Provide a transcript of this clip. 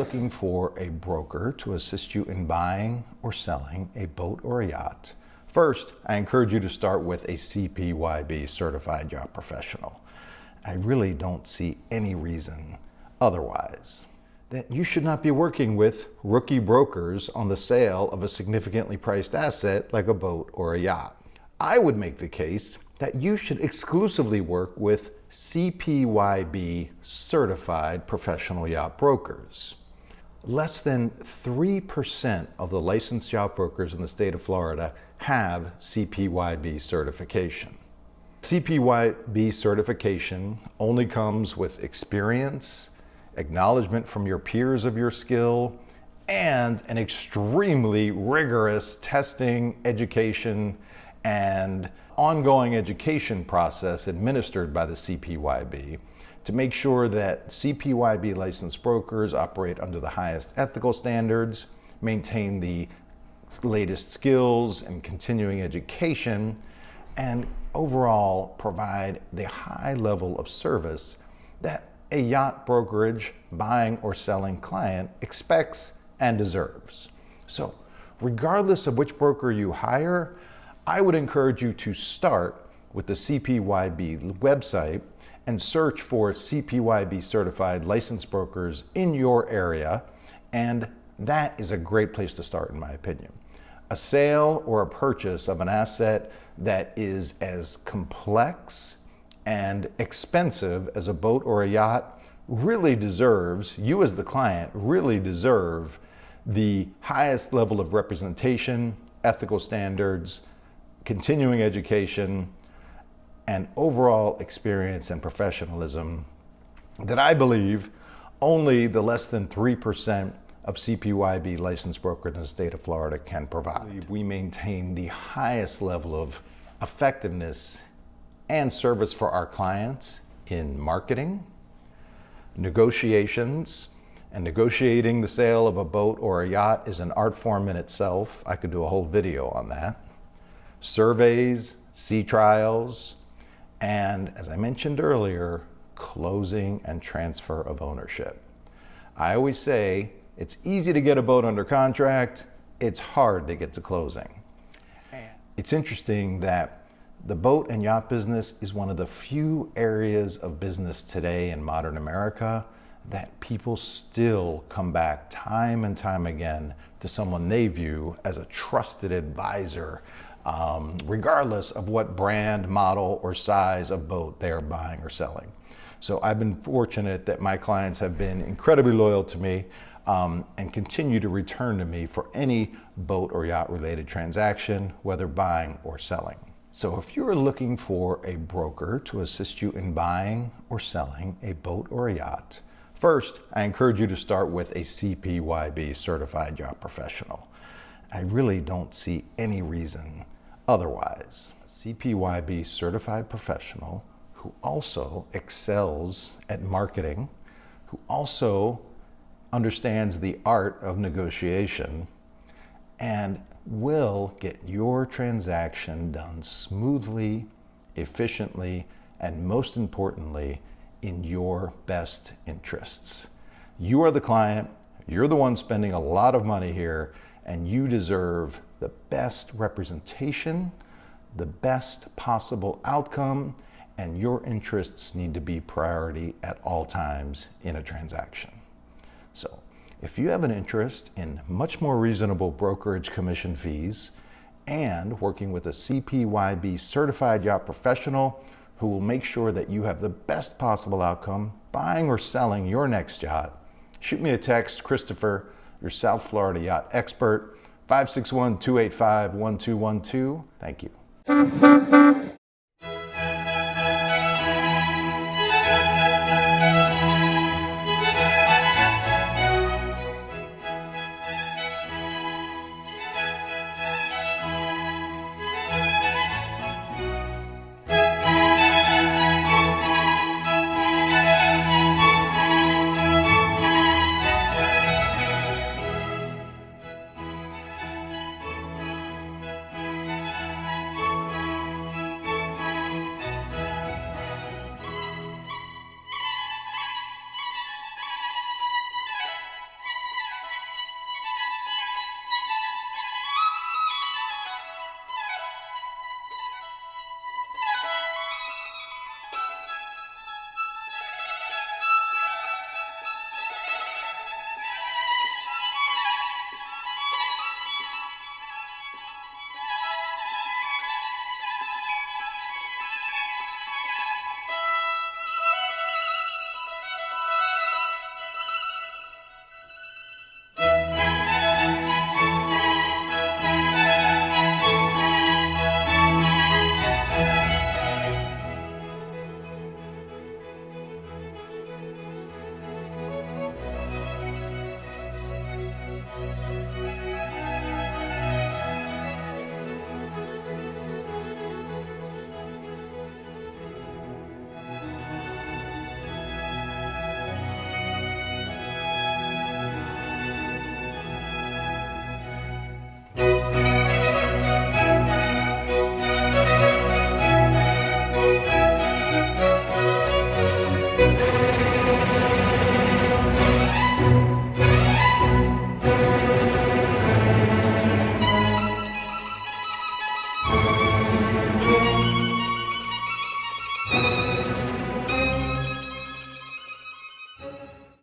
looking for a broker to assist you in buying or selling a boat or a yacht, first, I encourage you to start with a CPYB Certified Yacht Professional. I really don't see any reason otherwise that you should not be working with rookie brokers on the sale of a significantly priced asset like a boat or a yacht. I would make the case that you should exclusively work with CPYB Certified Professional Yacht Brokers. Less than 3% of the licensed yacht brokers in the state of Florida have CPYB certification. CPYB certification only comes with experience, acknowledgement from your peers of your skill, and an extremely rigorous testing, education, and ongoing education process administered by the CPYB to make sure that CPYB licensed brokers operate under the highest ethical standards, maintain the latest skills and continuing education, and overall provide the high level of service that a yacht brokerage buying or selling client expects and deserves. So regardless of which broker you hire, I would encourage you to start with the CPYB website and search for CPYB certified licensed brokers in your area, and that is a great place to start in my opinion. A sale or a purchase of an asset that is as complex and expensive as a boat or a yacht really deserves, you as the client really deserve the highest level of representation, ethical standards, continuing education, and overall experience and professionalism that I believe only the less than 3% of CPYB licensed brokers in the state of Florida can provide. We maintain the highest level of effectiveness and service for our clients in marketing, negotiations, and negotiating the sale of a boat or a yacht is an art form in itself. I could do a whole video on that. Surveys, sea trials, and as I mentioned earlier, closing and transfer of ownership. I always say it's easy to get a boat under contract, it's hard to get to closing. It's interesting that the boat and yacht business is one of the few areas of business today in modern America that people still come back time and time again to someone they view as a trusted advisor, regardless of what brand, model, or size of boat they are buying or selling. So I've been fortunate that my clients have been incredibly loyal to me and continue to return to me for any boat or yacht related transaction, whether buying or selling. So if you're looking for a broker to assist you in buying or selling a boat or a yacht, first, I encourage you to start with a CPYB Certified Yacht Professional. I really don't see any reason otherwise. A CPYB Certified Professional who also excels at marketing, who also understands the art of negotiation, and will get your transaction done smoothly, efficiently, and most importantly, in your best interests. You are the client, you're the one spending a lot of money here, and you deserve the best representation, the best possible outcome, and your interests need to be priority at all times in a transaction. So if you have an interest in much more reasonable brokerage commission fees and working with a CPYB Certified Yacht Professional who will make sure that you have the best possible outcome buying or selling your next yacht, shoot me a text, Christopher, your South Florida yacht expert, 561-285-1212. Thank you.